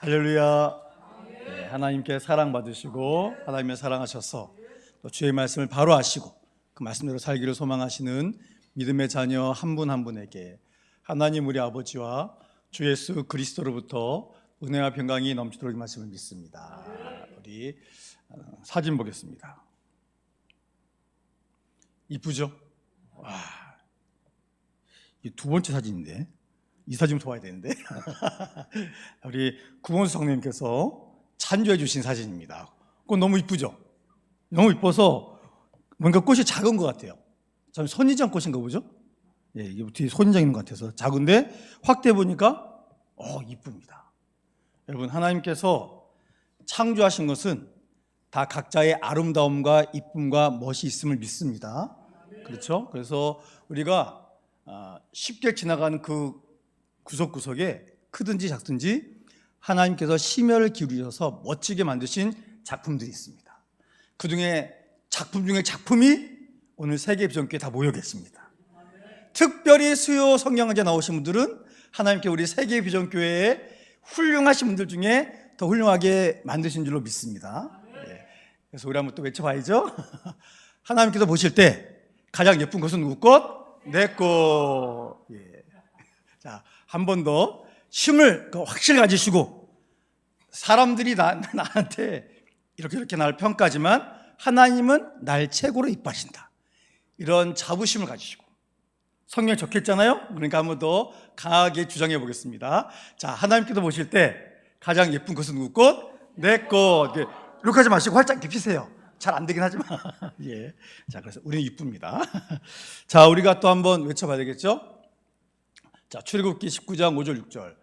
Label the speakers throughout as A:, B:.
A: 할렐루야. 네, 하나님께 사랑받으시고 하나님의 사랑하셔서 또 주의 말씀을 바로 아시고 그 말씀대로 살기를 소망하시는 믿음의 자녀 한 분 한 분에게 하나님 우리 아버지와 주 예수 그리스도로부터 은혜와 평강이 넘치도록 말씀을 믿습니다. 우리 사진 보겠습니다. 이쁘죠? 와, 이 두 번째 사진인데 이 사진 좀 봐야 되는데 우리 구본수 성령님께서 찬조해 주신 사진입니다. 그건 너무 이쁘죠? 너무 이뻐서 뭔가 꽃이 작은 것 같아요. 참 선인장 꽃인가 보죠? 예, 이게 뒤에 선인장 있는 것 같아서 작은데 확대 보니까 이쁩니다. 여러분, 하나님께서 창조하신 것은 다 각자의 아름다움과 이쁨과 멋이 있음을 믿습니다. 그렇죠? 그래서 우리가 쉽게 지나가는 그 구석구석에 크든지 작든지 하나님께서 심혈을 기울이셔서 멋지게 만드신 작품들이 있습니다. 그중에 작품 중에 작품이 오늘 세계비전교회에 다 모여 계십니다. 특별히 수요 성경학에 나오신 분들은 하나님께 우리 세계비전교회에 훌륭하신 분들 중에 더 훌륭하게 만드신 줄로 믿습니다. 그래서 우리 한번 또 외쳐봐야죠. 하나님께서 보실 때 가장 예쁜 것은 누구 것? 내 것. 자, 한 번 더 힘을 확실히 가지시고, 사람들이 나한테 이렇게 나를 평가하지만 하나님은 날 최고로 이뻐하신다, 이런 자부심을 가지시고, 성경에 적혀있잖아요. 그러니까 한번 더 강하게 주장해 보겠습니다. 자, 하나님께서 보실 때 가장 예쁜 것은 누구 것? 내 것. 이렇게 하지 마시고 활짝 이렇게 피세요. 잘 안 되긴 하지만 예. 자, 그래서 우리는 이쁩니다. 자, 우리가 또 한번 외쳐봐야 되겠죠? 자, 출애굽기 19장 5절 6절.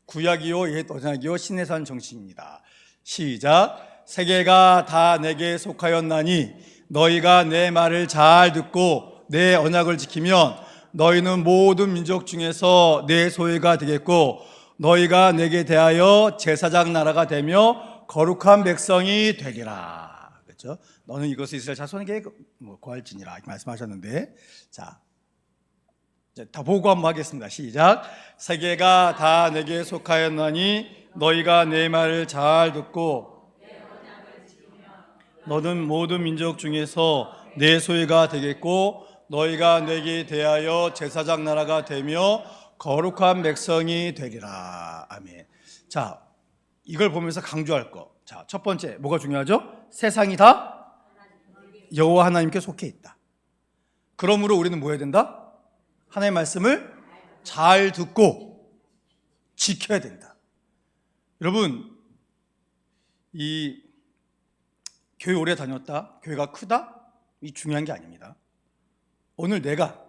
A: 구약이요 옛 언약이요 신의 산 정신입니다. 시작. 세계가 다 내게 속하였나니 너희가 내 말을 잘 듣고 내 언약을 지키면 너희는 모든 민족 중에서 내 소유가 되겠고 너희가 내게 대하여 제사장 나라가 되며 거룩한 백성이 되리라. 그렇죠? 너는 이것을 이스라엘 자손에게 고할지니라 이렇게 말씀하셨는데, 자, 이제 다 보고 한번 하겠습니다. 시작. 세계가 다 내게 속하였나니 너희가 내 말을 잘 듣고 너는 모든 민족 중에서 내 소유가 되겠고 너희가 내게 대하여 제사장 나라가 되며 거룩한 백성이 되리라. 아멘. 자, 이걸 보면서 강조할 거. 자, 첫 번째 뭐가 중요하죠? 세상이 다 여호와 하나님께 속해 있다. 그러므로 우리는 뭐 해야 된다? 하나님의 말씀을 잘 듣고 지켜야 된다. 여러분, 이 교회 오래 다녔다, 교회가 크다, 이 중요한 게 아닙니다. 오늘 내가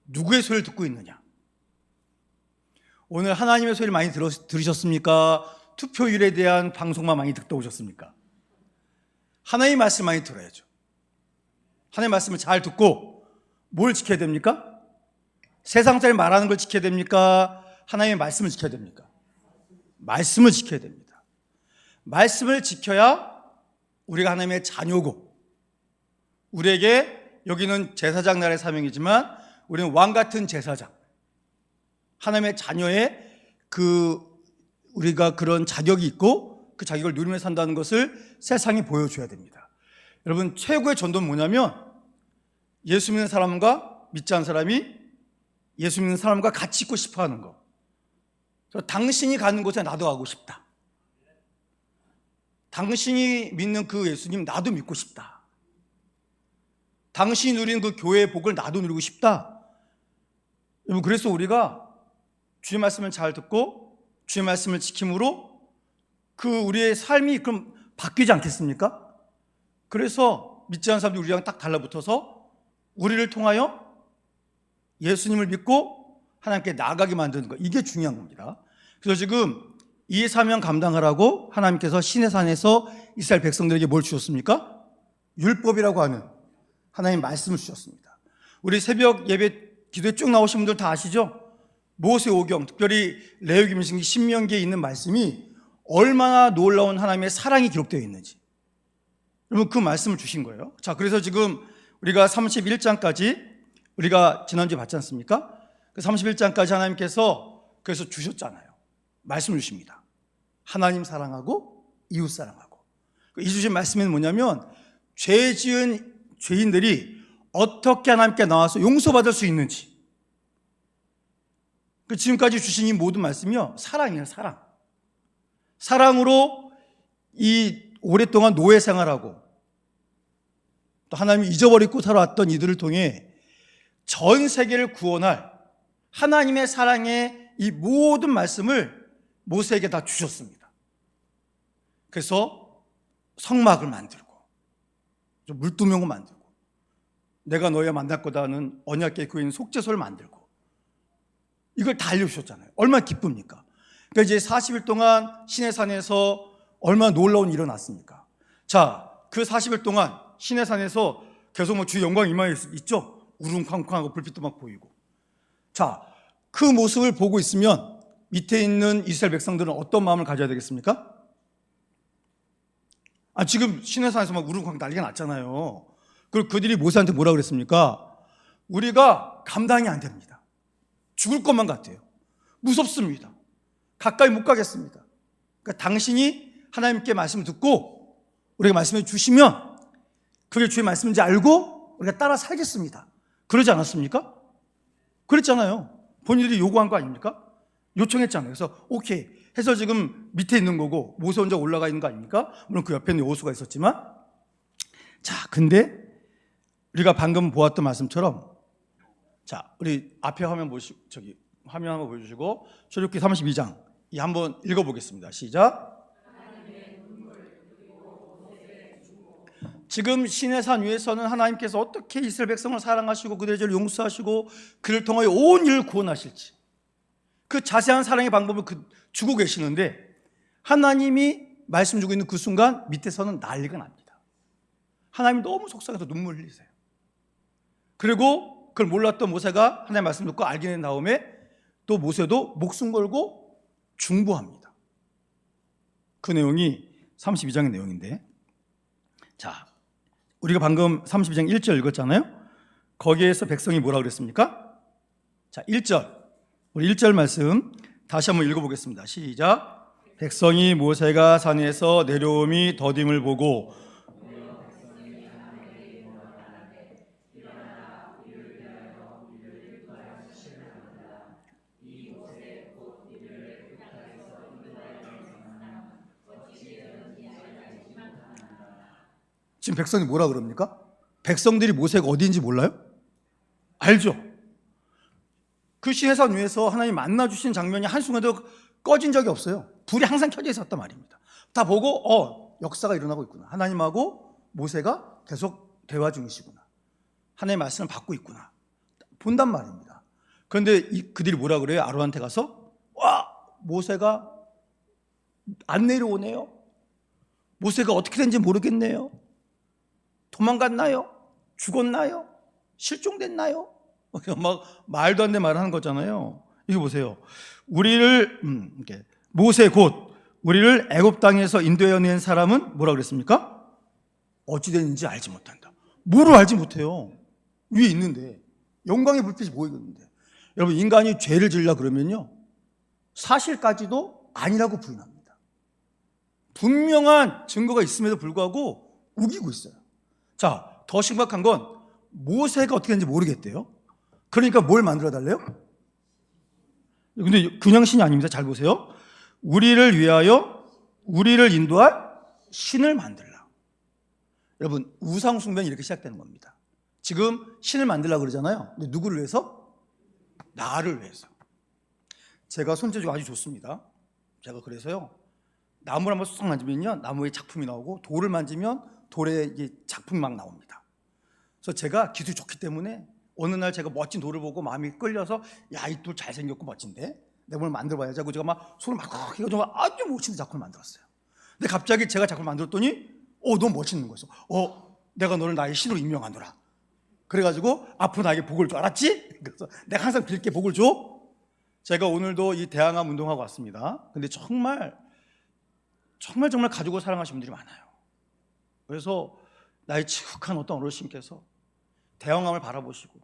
A: 누구의 소리를 듣고 있느냐? 오늘 하나님의 소리를 많이 들으셨습니까? 투표율에 대한 방송만 많이 듣다 오셨습니까? 하나님의 말씀 많이 들어야죠. 하나님의 말씀을 잘 듣고 뭘 지켜야 됩니까? 세상 사람이 말하는 걸 지켜야 됩니까? 하나님의 말씀을 지켜야 됩니까? 말씀을 지켜야 됩니다. 말씀을 지켜야 우리가 하나님의 자녀고, 우리에게 여기는 제사장 나라의 사명이지만 우리는 왕 같은 제사장, 하나님의 자녀의 우리가 그런 자격이 있고 그 자격을 누리며 산다는 것을 세상에 보여줘야 됩니다. 여러분, 최고의 전도는 뭐냐면 예수 믿는 사람과 믿지 않는 사람이 예수 믿는 사람과 같이 있고 싶어 하는 거. 당신이 가는 곳에 나도 가고 싶다. 당신이 믿는 그 예수님 나도 믿고 싶다. 당신이 누리는 그 교회의 복을 나도 누리고 싶다. 여러분, 그래서 우리가 주의 말씀을 잘 듣고 주의 말씀을 지킴으로 우리의 삶이 그럼 바뀌지 않겠습니까? 그래서 믿지 않는 사람들이 우리랑 딱 달라붙어서 우리를 통하여 예수님을 믿고 하나님께 나아가게 만드는 것, 이게 중요한 겁니다. 그래서 지금 이 사명 감당하라고 하나님께서 시내산에서 이스라엘 백성들에게 뭘 주셨습니까? 율법이라고 하는 하나님의 말씀을 주셨습니다. 우리 새벽 예배 기도에 쭉 나오신 분들 다 아시죠? 모세오경, 특별히 레위기, 민수기, 신명기에 있는 말씀이 얼마나 놀라운 하나님의 사랑이 기록되어 있는지, 여러분, 그 말씀을 주신 거예요. 자, 그래서 지금 우리가 31장까지 우리가 지난주에 봤지 않습니까? 그 31장까지 하나님께서 그래서 주셨잖아요. 말씀을 주십니다. 하나님 사랑하고 이웃 사랑하고. 이 주신 말씀은 뭐냐면 죄 지은 죄인들이 어떻게 하나님께 나와서 용서받을 수 있는지. 지금까지 주신 이 모든 말씀이요, 사랑이에요. 사랑. 사랑으로 이 오랫동안 노예 생활하고 또 하나님이 잊어버리고 살아왔던 이들을 통해 전 세계를 구원할 하나님의 사랑의 이 모든 말씀을 모세에게 다 주셨습니다. 그래서 성막을 만들고 물두멍을 만들고 내가 너희와 만날 거다 하는 언약궤에 그인 속죄소를 만들고 이걸 다 알려주셨잖아요. 얼마나 기쁩니까? 그러니까 이제 40일 동안 시내산에서 얼마나 놀라운 일이 일어났습니까? 자, 그 40일 동안 시내산에서 계속 주 영광이 임하여 있죠? 우릉쾅쾅하고 불빛도 막 보이고. 자, 그 모습을 보고 있으면 밑에 있는 이스라엘 백성들은 어떤 마음을 가져야 되겠습니까? 지금 시내산에서 막 우릉쾅 난리가 났잖아요. 그리고 그들이 모세한테 뭐라 그랬습니까? 우리가 감당이 안 됩니다. 죽을 것만 같아요. 무섭습니다. 가까이 못 가겠습니다. 그러니까 당신이 하나님께 말씀을 듣고 우리가 말씀해 주시면 그게 주의 말씀인지 알고 우리가 따라 살겠습니다. 그러지 않았습니까? 그랬잖아요. 본인들이 요구한 거 아닙니까? 요청했잖아요. 그래서 오케이 해서 지금 밑에 있는 거고 모세 혼자 올라가 있는 거 아닙니까? 물론 그 옆에는 여호수아가 있었지만. 자, 근데 우리가 방금 보았던 말씀처럼, 자, 우리 앞에 화면 화면 한번 보여주시고 출애굽기 32장 이 한번 읽어보겠습니다. 시작. 지금 시내산 위에서는 하나님께서 어떻게 이스라엘 백성을 사랑하시고 그들의 죄를 용서하시고 그를 통하여 온 일을 구원하실지 그 자세한 사랑의 방법을 주고 계시는데, 하나님이 말씀 주고 있는 그 순간 밑에서는 난리가 납니다. 하나님이 너무 속상해서 눈물 흘리세요. 그리고 그걸 몰랐던 모세가 하나님의 말씀 듣고 알게 된 다음에 또 모세도 목숨 걸고 중보합니다. 그 내용이 32장의 내용인데, 자, 우리가 방금 32장 1절 읽었잖아요. 거기에서 백성이 뭐라 그랬습니까? 자, 1절 우리 1절 말씀 다시 한번 읽어보겠습니다. 시작. 백성이 모세가 산에서 내려옴이 더딤을 보고 지금 백성이 뭐라 그럽니까? 백성들이 모세가 어디인지 몰라요? 알죠? 그 시내산 위에서 하나님 만나주신 장면이 한순간도 꺼진 적이 없어요. 불이 항상 켜져 있었단 말입니다. 다 보고 역사가 일어나고 있구나. 하나님하고 모세가 계속 대화 중이시구나. 하나님의 말씀을 받고 있구나. 본단 말입니다. 그런데 그들이 뭐라 그래요? 아론한테 가서 모세가 안 내려오네요. 모세가 어떻게 된지 모르겠네요. 도망갔나요? 죽었나요? 실종됐나요? 막 말도 안 되는 말을 하는 거잖아요. 이거 보세요. 우리를 모세 곧 우리를 애굽 땅에서 인도해 낸 사람은 뭐라 그랬습니까? 어찌 됐는지 알지 못한다. 뭐를 알지 못해요. 위에 있는데 영광의 불빛이 보이고 있는데. 여러분, 인간이 죄를 지으려 그러면요 사실까지도 아니라고 부인합니다. 분명한 증거가 있음에도 불구하고 우기고 있어요. 자, 더 심각한 건 모세가 어떻게 됐는지 모르겠대요. 그러니까 뭘 만들어 달래요? 근데 그냥 신이 아닙니다. 잘 보세요. 우리를 위하여 우리를 인도할 신을 만들라. 여러분, 우상 숭배는 이렇게 시작되는 겁니다. 지금 신을 만들라 그러잖아요. 근데 누구를 위해서? 나를 위해서. 제가 손재주가 아주 좋습니다. 제가 그래서요, 나무를 한번 쏙 만지면요 나무에 작품이 나오고, 돌을 만지면 돌에 작품이 막 나옵니다. 그래서 제가 기술이 좋기 때문에 어느 날 제가 멋진 돌을 보고 마음이 끌려서, 야, 이 돌 잘생겼고 멋진데 내가 뭘 만들어봐야지 하고 제가 막 손을 막 해가지고 아주 멋진 작품을 만들었어요. 근데 갑자기 제가 작품을 만들었더니 너무 멋있는 거였어. 내가 너를 나의 신으로 임명하노라. 그래가지고 앞으로 나에게 복을 줘. 알았지? 그래서 내가 항상 빌게 복을 줘. 제가 오늘도 이 대항암 운동하고 왔습니다. 근데 정말 가족을 사랑하시는 분들이 많아요. 그래서 나의 지극한 어떤 어르신께서 대왕암을 바라보시고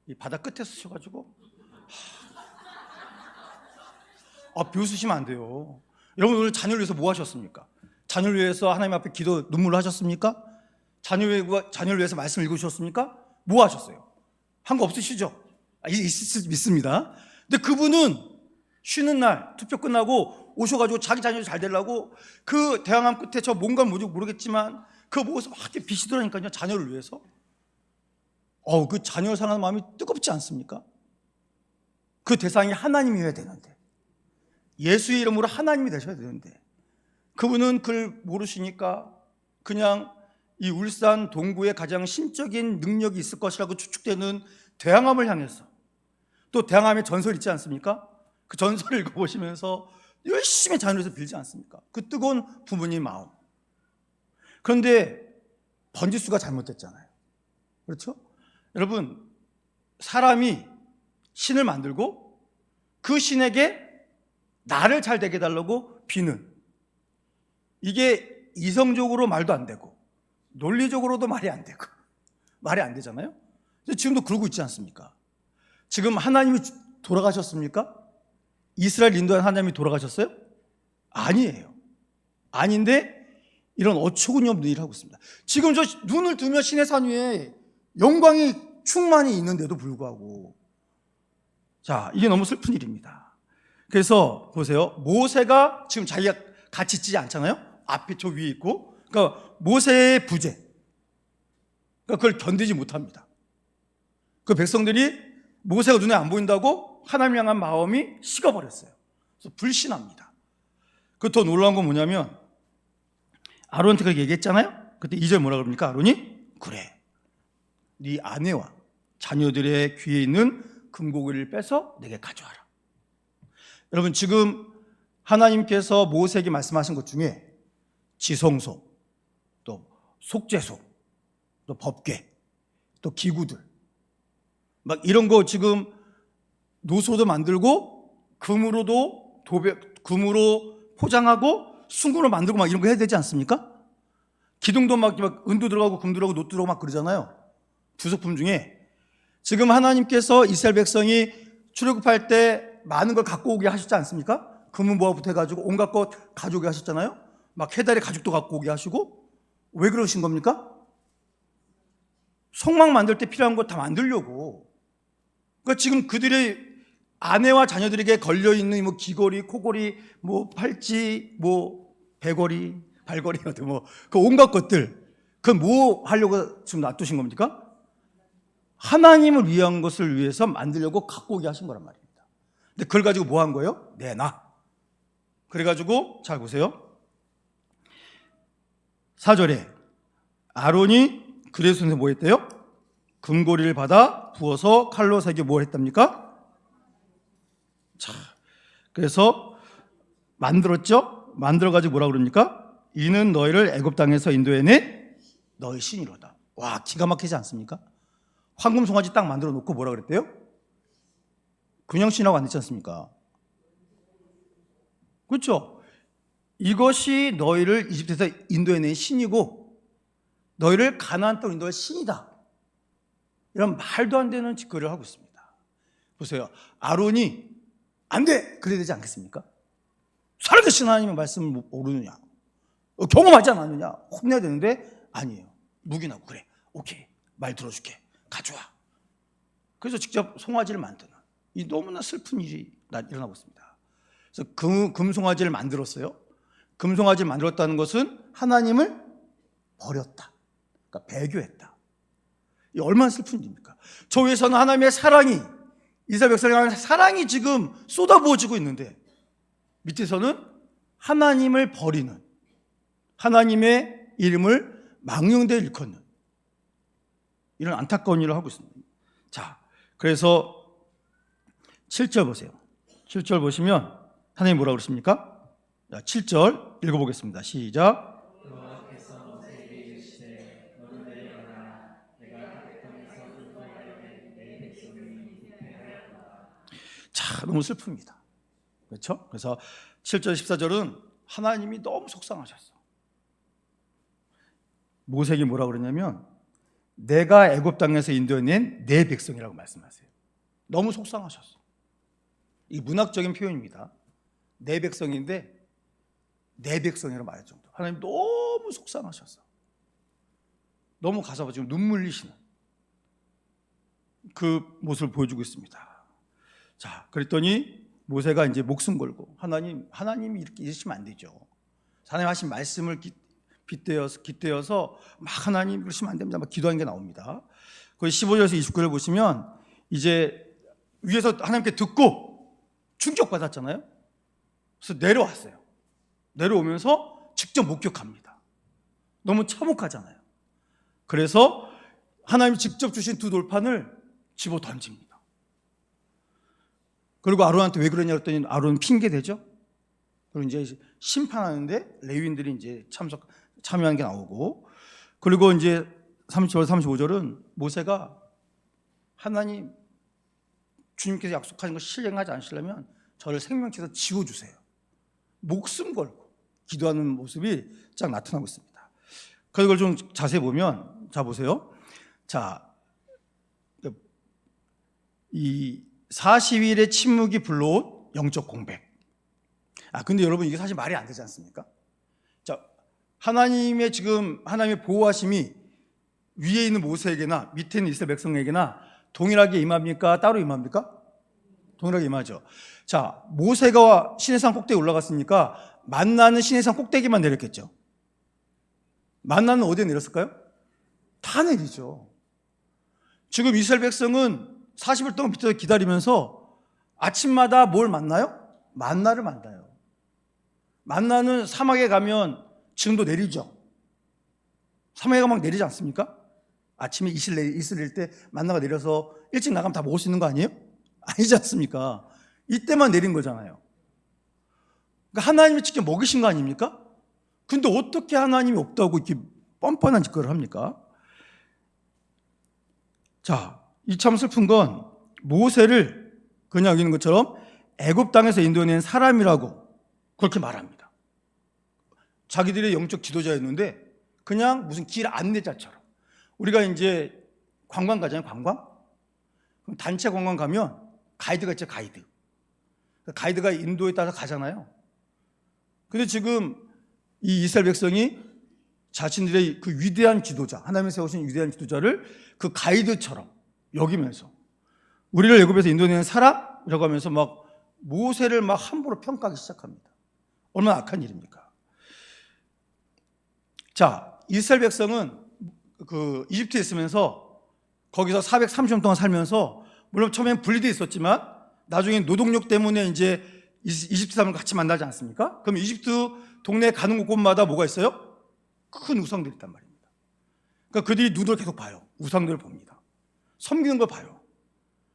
A: 이 바다 끝에 서셔가지고 비웃으시면 안 돼요. 여러분 오늘 자녀를 위해서 뭐 하셨습니까? 자녀를 위해서 하나님 앞에 기도 눈물을 하셨습니까? 자녀를 위해서 말씀 읽으셨습니까? 뭐 하셨어요? 한 거 없으시죠? 있을 믿습니다. 근데 그분은 쉬는 날 투표 끝나고 오셔가지고 자기 자녀들 잘 되려고 그 대항암 끝에 저 뭔가 모르겠지만 그 모습 막 이렇게 비시더라니까요. 자녀를 위해서. 그 자녀를 사랑하는 마음이 뜨겁지 않습니까? 그 대상이 하나님이어야 되는데, 예수의 이름으로 하나님이 되셔야 되는데, 그분은 그걸 모르시니까 그냥 이 울산 동구에 가장 신적인 능력이 있을 것이라고 추측되는 대항암을 향해서, 또 대항암의 전설 있지 않습니까? 그 전설을 읽어보시면서 열심히 자녀를 위해서 빌지 않습니까? 그 뜨거운 부모님 마음. 그런데 번지수가 잘못됐잖아요. 그렇죠? 여러분, 사람이 신을 만들고 그 신에게 나를 잘 되게 해달라고 비는, 이게 이성적으로 말도 안 되고 논리적으로도 말이 안 되고 말이 안 되잖아요. 지금도 그러고 있지 않습니까? 지금 하나님이 돌아가셨습니까? 이스라엘 인도한 하나님이 돌아가셨어요? 아니에요. 아닌데 이런 어처구니없는 일을 하고 있습니다. 지금 저 눈을 뜨면 신의 산 위에 영광이 충만히 있는데도 불구하고, 자, 이게 너무 슬픈 일입니다. 그래서 보세요. 모세가 지금 자기가 같이 있지 않잖아요. 앞에 저 위에 있고, 그러니까 모세의 부재, 그러니까 그걸 견디지 못합니다. 그 백성들이 모세가 눈에 안 보인다고 하나님 향한 마음이 식어버렸어요. 그래서 불신합니다. 그 더 놀라운 건 뭐냐면, 아론한테 그렇게 얘기했잖아요. 그때 2절 뭐라 그럽니까? 아론이 그래, 네 아내와 자녀들의 귀에 있는 금고기를 빼서 내게 가져와라. 여러분, 지금 하나님께서 모세에게 말씀하신 것 중에 지성소, 또 속죄소, 또 법궤, 또 기구들, 막 이런 거 지금 노소도 만들고 금으로 포장하고 순금으로 만들고 막 이런 거 해야 되지 않습니까? 기둥도 막 은도 들어가고 금 들어가고 노 들어가고 막 그러잖아요. 부속품 중에 지금 하나님께서 이스라엘 백성이 출애굽할 때 많은 걸 갖고 오게 하셨지 않습니까? 금은 뭐부터 해가지고 온갖 것 가져오게 하셨잖아요. 막 해달의 가죽도 갖고 오게 하시고. 왜 그러신 겁니까? 성막 만들 때 필요한 거 다 만들려고. 그러니까 지금 그들의 아내와 자녀들에게 걸려있는 뭐 귀걸이, 코걸이, 뭐 팔찌, 뭐 배걸이, 발걸이, 뭐 그 온갖 것들, 그 뭐 하려고 지금 놔두신 겁니까? 하나님을 위한 것을 위해서 만들려고 갖고 오게 하신 거란 말입니다. 근데 그걸 가지고 뭐 한 거예요? 내놔. 그래가지고 잘 보세요. 4절에 아론이 그레 손에 뭐 했대요? 금고리를 받아 부어서 칼로 새겨 뭐 했답니까? 자, 그래서 만들었죠? 만들어가지고 뭐라 그럽니까? 이는 너희를 애굽 땅에서 인도해내 너희 신이로다. 와, 기가 막히지 않습니까? 황금 송아지 딱 만들어 놓고 뭐라 그랬대요? 그냥 신하고 안 했지 않습니까? 그렇죠? 이것이 너희를 이집트에서 인도해낸 신이고 너희를 가나안 땅으로 인도할 신이다. 이런 말도 안 되는 짓거리를 하고 있습니다. 보세요. 아론이 안 돼! 그래야 되지 않겠습니까? 살아계신 하나님의 말씀을 모르느냐? 경험하지 않았느냐? 혼내야 되는데 아니에요. 묵인하고 그래. 오케이. 말 들어줄게. 가져와. 그래서 직접 송아지를 만드는 이 너무나 슬픈 일이 일어나고 있습니다. 그래서 금송아지를 만들었어요. 금송아지를 만들었다는 것은 하나님을 버렸다. 그러니까 배교했다. 이 얼마나 슬픈 일입니까? 저 위에서는 하나님의 사랑이, 이스라엘 백성에 대한 사랑이 지금 쏟아부어지고 있는데 밑에서는 하나님을 버리는, 하나님의 이름을 망령되이 일컫는 이런 안타까운 일을 하고 있습니다. 자, 그래서 7절 보세요. 7절 보시면 하나님 뭐라고 그러십니까? 7절 읽어보겠습니다. 시작. 자, 너무 슬픕니다. 그렇죠? 그래서 7절 14절은 하나님이 너무 속상하셨어. 모세에게 뭐라고 그러냐면 내가 애굽 땅에서 인도해낸 내 백성이라고 말씀하세요. 너무 속상하셨어. 이 문학적인 표현입니다. 내 백성인데 내 백성이라고 말할 정도. 하나님 너무 속상하셔서 너무 가서 지금 눈물 흘리시는 그 모습을 보여주고 있습니다. 자, 그랬더니 모세가 이제 목숨 걸고 하나님이 이렇게 이러시면 안 되죠. 하나님 하신 말씀을 빗대어서 막 하나님 그러시면 안 됩니다. 막 기도하는 게 나옵니다. 거기 15절에서 29절을 보시면 이제 위에서 하나님께 듣고 충격받았잖아요. 그래서 내려왔어요. 내려오면서 직접 목격합니다. 너무 참혹하잖아요. 그래서 하나님이 직접 주신 두 돌판을 집어 던집니다. 그리고 아론한테 왜 그러냐 했더니 아론은 핑계대죠. 그리고 이제 심판하는데 레위인들이 이제 참여한 게 나오고, 그리고 이제 30절 35절은 모세가 하나님 주님께서 약속하신 거 실행하지 않으시려면 저를 생명체에서 지워주세요. 목숨 걸고 기도하는 모습이 쫙 나타나고 있습니다. 그걸 좀 자세히 보면, 자 보세요. 자, 이 40일의 침묵이 불러온 영적 공백. 근데 여러분 이게 사실 말이 안 되지 않습니까? 자, 하나님의 보호하심이 위에 있는 모세에게나 밑에 있는 이스라엘 백성에게나 동일하게 임합니까? 따로 임합니까? 동일하게 임하죠. 자, 모세가 시내산 꼭대기에 올라갔으니까 만나는 시내산 꼭대기만 내렸겠죠. 만나는 어디에 내렸을까요? 다 내리죠. 지금 이스라엘 백성은 40일 동안 밑에서 기다리면서 아침마다 뭘 만나요? 만나를 만나요. 만나는 사막에 가면 지금도 내리죠. 사막에 가면 내리지 않습니까? 아침에 이슬 내릴 때 만나가 내려서 일찍 나가면 다 먹을 수 있는 거 아니에요? 아니지 않습니까? 이때만 내린 거잖아요. 그러니까 하나님이 직접 먹이신 거 아닙니까? 근데 어떻게 하나님이 없다고 이렇게 뻔뻔한 짓거리를 합니까? 자, 이 참 슬픈 건 모세를 그냥 여기는 것처럼 애굽 땅에서 인도해낸 사람이라고 그렇게 말합니다. 자기들의 영적 지도자였는데 그냥 무슨 길 안내자처럼. 우리가 이제 관광 가잖아요, 관광? 그럼 단체 관광 가면 가이드가 있죠, 가이드. 가이드가 인도에 따라서 가잖아요. 근데 지금 이 이스라엘 백성이 자신들의 그 위대한 지도자, 하나님이 세우신 위대한 지도자를 그 가이드처럼 여기면서 우리를 애굽에서 인도해낸 사람이라고 하면서 막 모세를 막 함부로 평가하기 시작합니다. 얼마나 악한 일입니까? 자, 이스라엘 백성은 그 이집트에 있으면서 거기서 430년 동안 살면서 물론 처음엔 분리되어 있었지만 나중에 노동력 때문에 이제 이집트 사람을 같이 만나지 않습니까? 그럼 이집트 동네에 가는 곳마다 뭐가 있어요? 큰 우상들이 있단 말입니다. 그러니까 그들이 눈을 계속 봐요. 우상들을 봅니다. 섬기는 걸 봐요.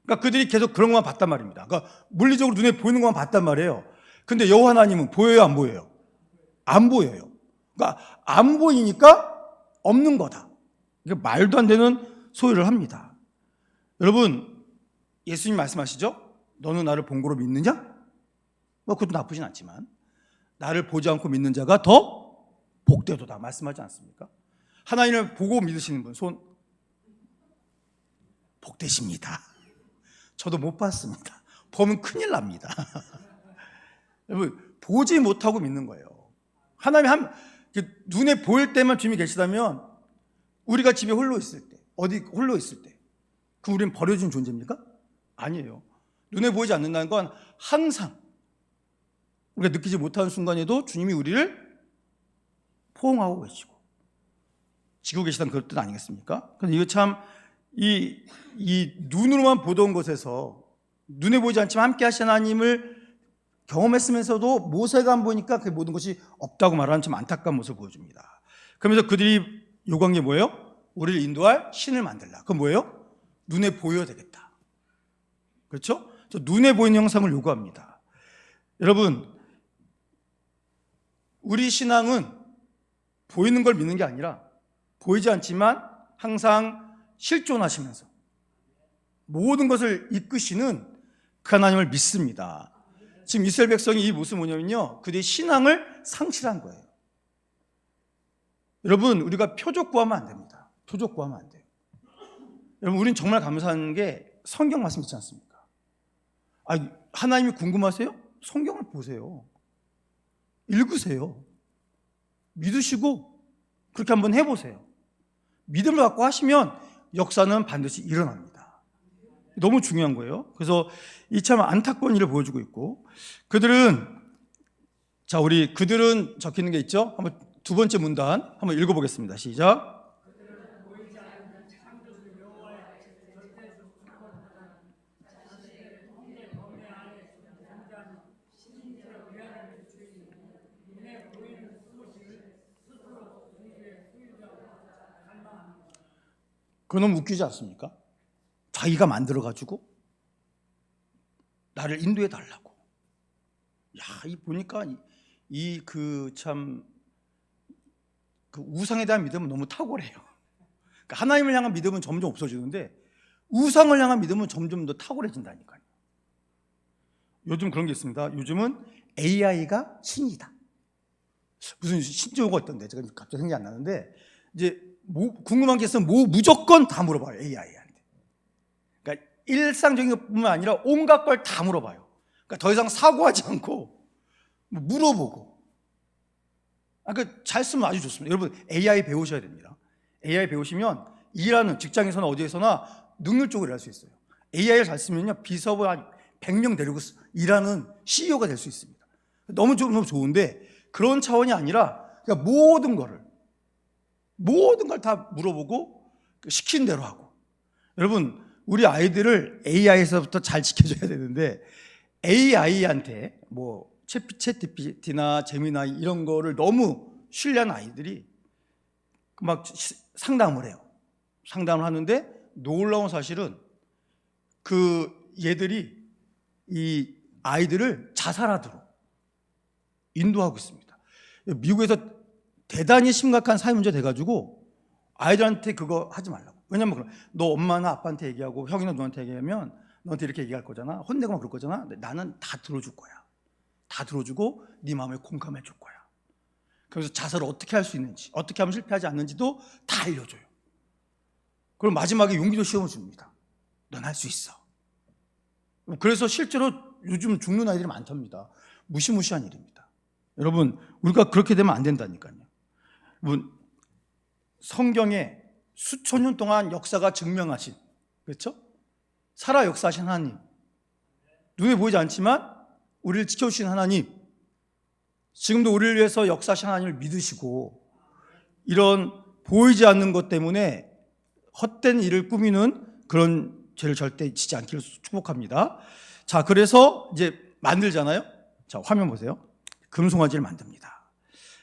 A: 그러니까 그들이 계속 그런 것만 봤단 말입니다. 그러니까 물리적으로 눈에 보이는 것만 봤단 말이에요. 근데 여호와 하나님은 보여요, 안 보여요? 안 보여요. 그러니까 안 보이니까 없는 거다. 이게 말도 안 되는 소리를 합니다. 여러분, 예수님 말씀하시죠? 너는 나를 본 거로 믿느냐? 그것도 나쁘진 않지만 나를 보지 않고 믿는 자가 더 복되도다 말씀하지 않습니까? 하나님을 보고 믿으시는 분 손 복되십니다. 저도 못 봤습니다. 보면 큰일 납니다. 여러분, 보지 못하고 믿는 거예요. 하나님 눈에 보일 때만 주님이 계시다면 우리가 집에 홀로 있을 때, 어디 홀로 있을 때, 그 우리는 버려진 존재입니까? 아니에요. 눈에 보이지 않는다는 건 항상 우리가 느끼지 못하는 순간에도 주님이 우리를 포옹하고 계시고 지고 계시다는 그런 뜻 아니겠습니까? 그런데 이거 참 이 눈으로만 보던 것에서 눈에 보이지 않지만 함께 하신 하나님을 경험했으면서도 모세가 안 보니까 그 모든 것이 없다고 말하는 참 안타까운 모습을 보여줍니다. 그러면서 그들이 요구한 게 뭐예요? 우리를 인도할 신을 만들라. 그건 뭐예요? 눈에 보여야 되겠다. 그렇죠? 저 눈에 보이는 형상을 요구합니다. 여러분, 우리 신앙은 보이는 걸 믿는 게 아니라 보이지 않지만 항상 실존하시면서 모든 것을 이끄시는 그 하나님을 믿습니다. 지금 이스라엘 백성이 이 모습은 뭐냐면요, 그들의 신앙을 상실한 거예요. 여러분, 우리가 표적 구하면 안 됩니다. 표적 구하면 안 돼요. 여러분, 우리는 정말 감사한 게 성경 말씀 있지 않습니까? 하나님이 궁금하세요? 성경을 보세요. 읽으세요. 믿으시고 그렇게 한번 해보세요. 믿음을 갖고 하시면 역사는 반드시 일어납니다. 너무 중요한 거예요. 그래서 이 참 안타까운 일을 보여주고 있고, 그들은 적혀 있는 게 있죠? 한번 두 번째 문단 한번 읽어보겠습니다. 시작. 그놈 웃기지 않습니까? 자기가 만들어가지고 나를 인도해 달라고. 야, 이 보니까 그 우상에 대한 믿음은 너무 탁월해요. 그러니까 하나님을 향한 믿음은 점점 없어지는데 우상을 향한 믿음은 점점 더 탁월해진다니까요. 요즘 그런 게 있습니다. 요즘은 AI가 신이다. 무슨 신조어가 있던데 제가 갑자기 생각이 안 나는데, 이제 궁금한 게 있으면 무조건 다 물어봐요, AI한테. 그러니까 일상적인 것뿐만 아니라 온갖 걸 다 물어봐요. 그러니까 더 이상 사고하지 않고 물어보고. 잘 쓰면 아주 좋습니다. 여러분, AI 배우셔야 됩니다. AI 배우시면 일하는 직장에서나 어디에서나 능률적으로 일할 수 있어요. AI를 잘 쓰면요, 비서부 한 100명 데리고 일하는 CEO가 될 수 있습니다. 너무 좋은데, 그런 차원이 아니라 그러니까 모든 걸 다 물어보고 시킨 대로 하고. 여러분, 우리 아이들을 AI에서부터 잘 지켜줘야 되는데, AI한테 챗GPT나 제미나이 이런 거를 너무 신뢰하는 아이들이 막 상담을 해요. 상담을 하는데 놀라운 사실은 얘들이 이 아이들을 자살하도록 인도하고 있습니다. 미국에서 대단히 심각한 사회 문제 돼가지고 아이들한테 그거 하지 말라고. 왜냐면 너 엄마나 아빠한테 얘기하고 형이나 누나한테 얘기하면 너한테 이렇게 얘기할 거잖아. 혼내고 막 그럴 거잖아. 나는 다 들어줄 거야. 다 들어주고 네 마음에 공감해 줄 거야. 그래서 자살을 어떻게 할 수 있는지, 어떻게 하면 실패하지 않는지도 다 알려줘요. 그럼 마지막에 용기도 시험을 줍니다. 넌 할 수 있어. 그래서 실제로 요즘 죽는 아이들이 많답니다. 무시무시한 일입니다. 여러분, 우리가 그렇게 되면 안 된다니까요. 성경에 수천 년 동안 역사가 증명하신, 그렇죠? 살아 역사하신 하나님, 눈에 보이지 않지만 우리를 지켜주신 하나님, 지금도 우리를 위해서 역사하신 하나님을 믿으시고, 이런 보이지 않는 것 때문에 헛된 일을 꾸미는 그런 죄를 절대 지지 않기를 축복합니다. 자, 그래서 이제 만들잖아요. 자, 화면 보세요. 금송아지를 만듭니다.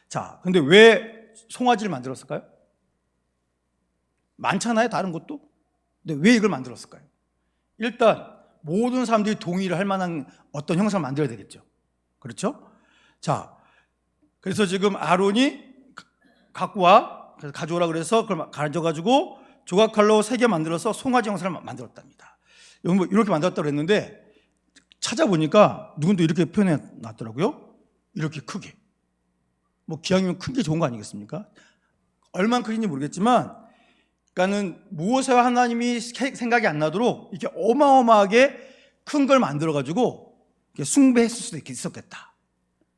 A: 자, 근데 왜 송아지를 만들었을까요? 많잖아요, 다른 것도. 근데 왜 이걸 만들었을까요? 일단 모든 사람들이 동의를 할 만한 어떤 형상을 만들어야 되겠죠. 그렇죠? 자, 그래서 지금 아론이 갖고 와, 그래서 가져오라 그래서 그걸 가져가지고 조각칼로 3개 만들어서 송아지 형상을 만들었답니다. 이렇게 만들었다고 했는데 찾아보니까 누군도 이렇게 표현해 놨더라고요. 이렇게 크게. 기왕이면 큰 게 좋은 거 아니겠습니까? 얼마나 크긴지 모르겠지만, 그러니까는 무엇에와 하나님이 생각이 안 나도록 이렇게 어마어마하게 큰 걸 만들어가지고 숭배했을 수도 있었겠다.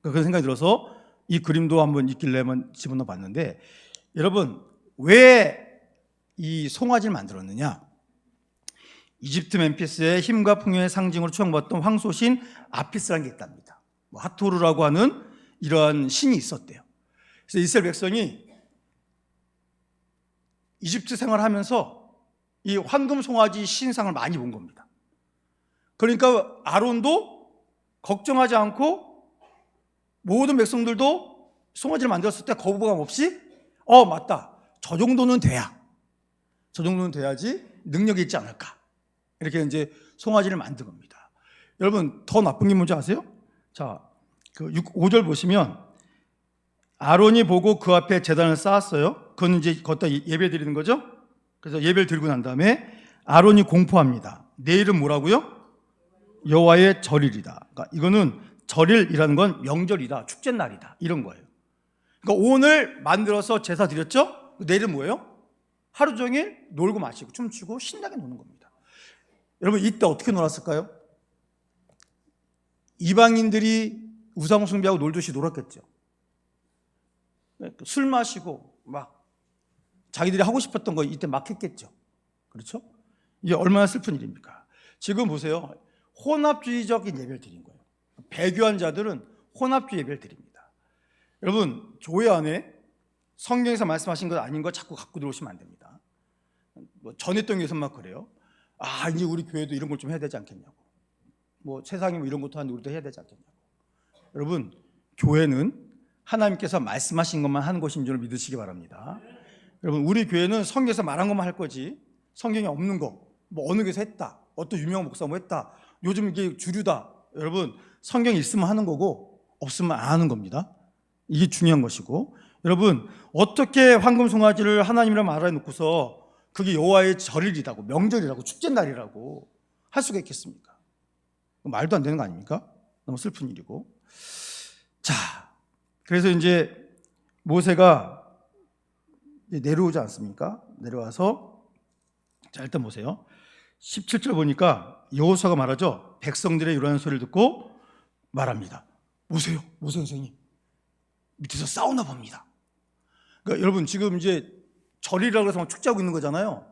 A: 그런 생각이 들어서 이 그림도 한번 있길래 한번 집어넣어 봤는데, 여러분, 왜 이 송아지를 만들었느냐? 이집트 멤피스의 힘과 풍요의 상징으로 추앙받던 황소신 아피스라는 게 있답니다. 하토르라고 하는 이러한 신이 있었대요. 그래서 이스라엘 백성이 이집트 생활하면서 이 황금 송아지 신상을 많이 본 겁니다. 그러니까 아론도 걱정하지 않고 모든 백성들도 송아지를 만들었을 때 거부감 없이 맞다, 저 정도는 돼야지 능력이 있지 않을까, 이렇게 이제 송아지를 만든 겁니다. 여러분, 더 나쁜 게 뭔지 아세요? 자, 5절 보시면 아론이 보고 그 앞에 제단을 쌓았어요. 그건 이제 거기다 예배 드리는 거죠. 그래서 예배를 드리고 난 다음에 아론이 공포합니다. 내일은 뭐라고요? 여호와의 절일이다. 그러니까 이거는 절일이라는 건 명절이다, 축제날이다, 이런 거예요. 그러니까 오늘 만들어서 제사 드렸죠? 내일은 뭐예요? 하루 종일 놀고 마시고 춤추고 신나게 노는 겁니다. 여러분, 이때 어떻게 놀았을까요? 이방인들이 우상 숭배하고 놀듯이 놀았겠죠. 술 마시고 막 자기들이 하고 싶었던 거 이때 막 했겠죠. 그렇죠? 이게 얼마나 슬픈 일입니까? 지금 보세요. 혼합주의적인 예배를 드린 거예요. 배교한 자들은 혼합주의 예배를 드립니다. 여러분, 교회 안에 성경에서 말씀하신 것 아닌 거 자꾸 갖고 들어오시면 안 됩니다. 뭐 전했던 교회에서만 그래요. 아, 이제 우리 교회도 이런 걸 좀 해야 되지 않겠냐고. 뭐 세상이 뭐 이런 것도 하는데 우리도 해야 되지 않겠냐고. 여러분, 교회는 하나님께서 말씀하신 것만 하는 것인 줄 믿으시기 바랍니다. 여러분, 우리 교회는 성경에서 말한 것만 할 거지 성경에 없는 거, 뭐 어느 교회에서 했다, 어떤 유명한 목사 뭐 했다, 요즘 이게 주류다. 여러분, 성경이 있으면 하는 거고 없으면 안 하는 겁니다. 이게 중요한 것이고, 여러분, 어떻게 황금 송아지를 하나님이라고 말해 놓고서 그게 여호와의 절일이라고, 명절이라고, 축제날이라고 할 수가 있겠습니까? 말도 안 되는 거 아닙니까? 너무 슬픈 일이고. 자, 그래서 이제 모세가 내려오지 않습니까? 내려와서, 자, 일단 보세요. 17절 보니까 여호수아가 말하죠. 백성들의 요란한 소리를 듣고 말합니다. 모세요, 모세 선생님. 밑에서 싸우나 봅니다. 그러니까 여러분, 지금 이제 절이라고 해서 막 축제하고 있는 거잖아요.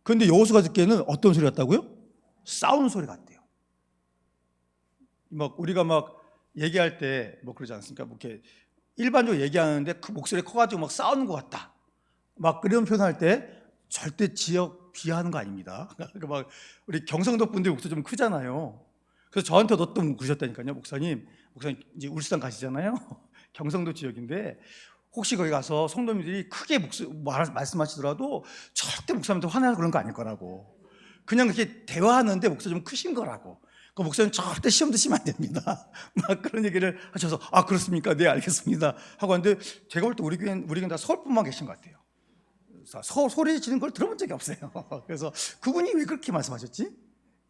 A: 그런데 여호수아가 듣기에는 어떤 소리 같다고요? 싸우는 소리 같대요. 막 우리가 막 얘기할 때 뭐 그러지 않습니까? 뭐 이렇게 일반적으로 얘기하는데 그 목소리 커가지고 막 싸우는 것 같다. 막 그런 표현할 때 절대 지역 비하하는 거 아닙니다. 그러니까 막 우리 경상도 분들 목소리 좀 크잖아요. 그래서 저한테도 또 그러셨다니까요. 목사님 이제 울산 가시잖아요. 경상도 지역인데 혹시 거기 가서 성도님들이 크게 말씀하시더라도 절대 목사님한테 화내서 그런 거 아닐 거라고. 그냥 그렇게 대화하는데 목소리 좀 크신 거라고. 그 목사님 절대 시험 드시면 안 됩니다. 막 그런 얘기를 하셔서, 아, 그렇습니까? 네, 알겠습니다. 하고 하는데 제가 볼 때 우리 교회는 다 서울뿐만 계신 것 같아요. 소리 지르는 걸 들어본 적이 없어요. 그래서 그분이 왜 그렇게 말씀하셨지?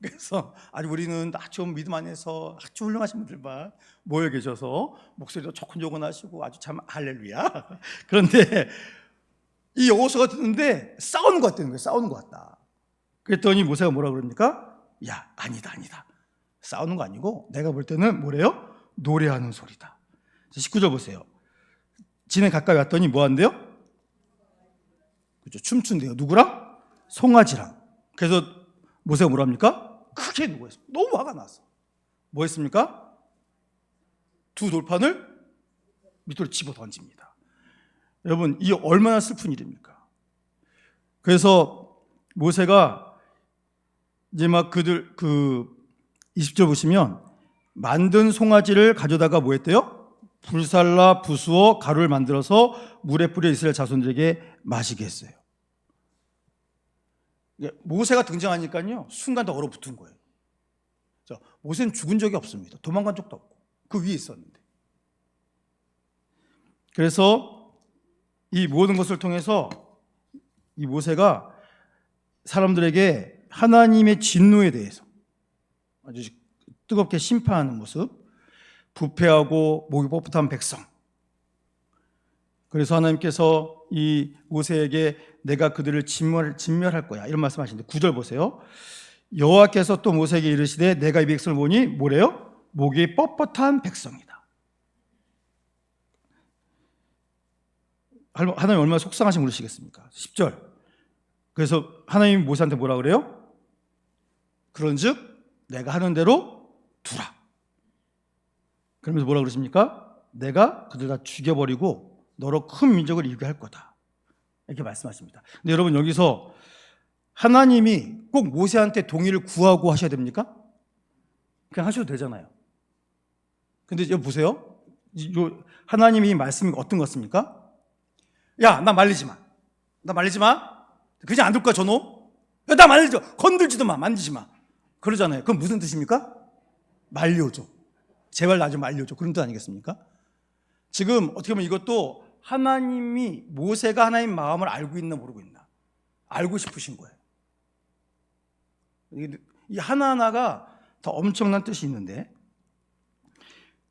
A: 그래서 아주 우리는 아주 믿음 안에서 아주 훌륭하신 분들만 모여 계셔서 목소리도 조곤조곤하시고 아주 참 할렐루야. 그런데 이 여호수아가 듣는데 싸우는 것 같다는 거예요. 싸우는 것 같다. 그랬더니 모세가 뭐라 그럽니까? 야, 아니다. 싸우는 거 아니고 내가 볼 때는 뭐래요? 노래하는 소리다. 19절 보세요. 진에 가까이 왔더니 뭐 한대요? 그렇죠. 춤춘대요. 누구랑? 송아지랑. 그래서 모세가 뭐라 합니까? 크게 누워있어요. 너무 화가 났어. 뭐 했습니까? 두 돌판을 밑으로 집어 던집니다. 여러분, 이게 얼마나 슬픈 일입니까? 그래서 모세가 이제 막 20절 보시면 만든 송아지를 가져다가 뭐 했대요? 불살라 부수어 가루를 만들어서 물에 뿌려 이스라엘 자손들에게 마시게 했어요. 모세가 등장하니까요 순간 더 얼어붙은 거예요. 모세는 죽은 적이 없습니다. 도망간 적도 없고 그 위에 있었는데. 그래서 이 모든 것을 통해서 이 모세가 사람들에게 하나님의 진노에 대해서 아주 뜨겁게 심판하는 모습, 부패하고 목이 뻣뻣한 백성. 그래서 하나님께서 이 모세에게 내가 그들을 진멸할 거야 이런 말씀하시는데 9절 보세요. 여호와께서 또 모세에게 이르시되 내가 이 백성을 보니 뭐래요? 목이 뻣뻣한 백성이다. 하나님 얼마나 속상하신지 모르시겠습니까? 10절. 그래서 하나님이 모세한테 뭐라 그래요? 그런즉 내가 하는 대로 두라. 그러면서 뭐라 그러십니까? 내가 그들 다 죽여버리고 너로 큰 민족을 이루게 할 거다. 이렇게 말씀하십니다. 근데 여러분, 여기서 하나님이 꼭 모세한테 동의를 구하고 하셔야 됩니까? 그냥 하셔도 되잖아요. 근데 여기 보세요. 하나님이 말씀이 어떤 것 같습니까? 야, 나 말리지 마. 그냥 안 둘 거야, 저놈? 야, 나 말리지 마. 건들지도 마. 만지지 마. 그러잖아요. 그럼 무슨 뜻입니까? 말려줘. 제발 나 좀 말려줘. 그런 뜻 아니겠습니까? 지금 어떻게 보면 이것도 하나님이 모세가 하나님 마음을 알고 있나 모르고 있나 알고 싶으신 거예요. 이 하나하나가 더 엄청난 뜻이 있는데,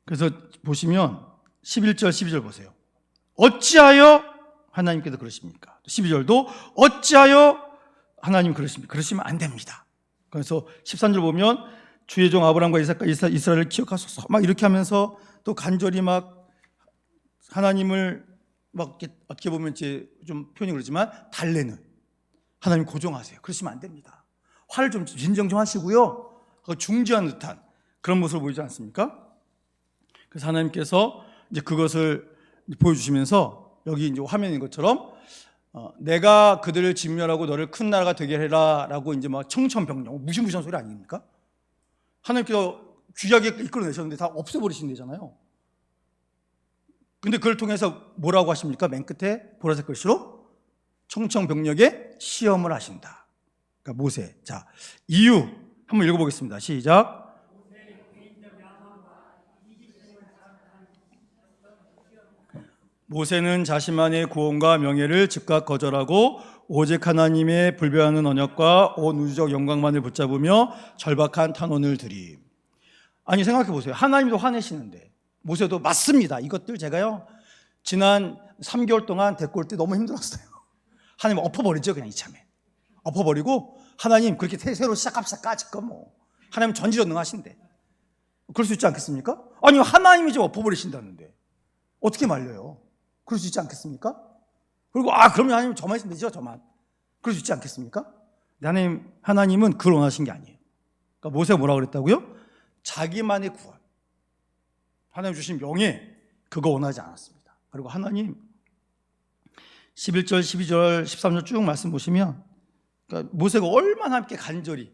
A: 그래서 보시면 11절 12절 보세요. 어찌하여 하나님께서 그러십니까? 12절도 어찌하여 하나님 그러십니까? 그러시면 안 됩니다. 그래서 13절 보면 주의 종 아브라함과 이삭과 이스라엘을 기억하소서 막 이렇게 하면서 또 간절히 막 하나님을 막 이렇게 어떻게 보면 이제 좀 표현이 그러지만 달래는 하나님 고정하세요. 그러시면 안 됩니다. 화를 좀 진정 좀 하시고요. 중지하는 듯한 그런 모습을 보이지 않습니까? 그래서 하나님께서 이제 그것을 보여주시면서 여기 이제 화면인 것처럼 내가 그들을 진멸하고 너를 큰 나라가 되게 해라라고 이제 막 청천벽력 무시무시한 소리 아닙니까? 하나님께서 귀하게 이끌어내셨는데 다 없애버리신대잖아요. 근데 그걸 통해서 뭐라고 하십니까? 맨 끝에 보라색 글씨로 청천벽력에 시험을 하신다. 그러니까 모세. 자, 이유 한번 읽어보겠습니다. 시작. 모세는 자신만의 구원과 명예를 즉각 거절하고 오직 하나님의 불변하는 언약과 온 우주적 영광만을 붙잡으며 절박한 탄원을 드림. 아니 생각해 보세요. 하나님도 화내시는데 모세도 맞습니다. 이것들 제가요 지난 3개월 동안 데리고 올 때 너무 힘들었어요. 하나님 엎어버리죠. 그냥 이참에 엎어버리고 하나님 그렇게 새로 시작합시다. 까짓거 뭐 하나님 전지전능하신데 그럴 수 있지 않겠습니까? 아니 하나님이 좀 엎어버리신다는데 어떻게 말려요? 그럴 수 있지 않겠습니까? 그리고 그러면 하나님 저만 있으면 되죠. 저만 그럴 수 있지 않겠습니까? 하나님은 그걸 원하신 게 아니에요. 그러니까 모세가 뭐라고 그랬다고요? 자기만의 구원, 하나님 주신 명예 그거 원하지 않았습니다. 그리고 하나님 11절, 12절, 13절 쭉 말씀 보시면 그러니까 모세가 얼마나 함께 간절히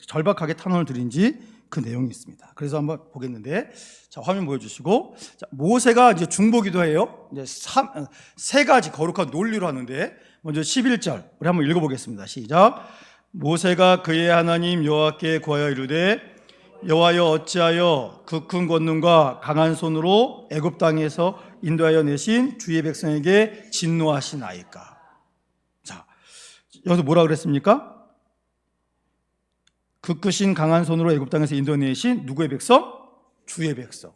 A: 절박하게 탄원을 드린지 그 내용이 있습니다. 그래서 한번 보겠는데, 자 화면 보여주시고, 자, 모세가 이제 중보기도해요. 이제 세 가지 거룩한 논리로 하는데, 먼저 11절 우리 한번 읽어보겠습니다. 시작. 모세가 그의 하나님 여호와께 구하여 이르되 여호와여 어찌하여 그 큰 권능과 강한 손으로 애굽 땅에서 인도하여 내신 주의 백성에게 진노하시나이까. 자 여기서 뭐라 그랬습니까? 그 크신 강한 손으로 애굽 땅에서 인도내신 누구의 백성? 주의 백성.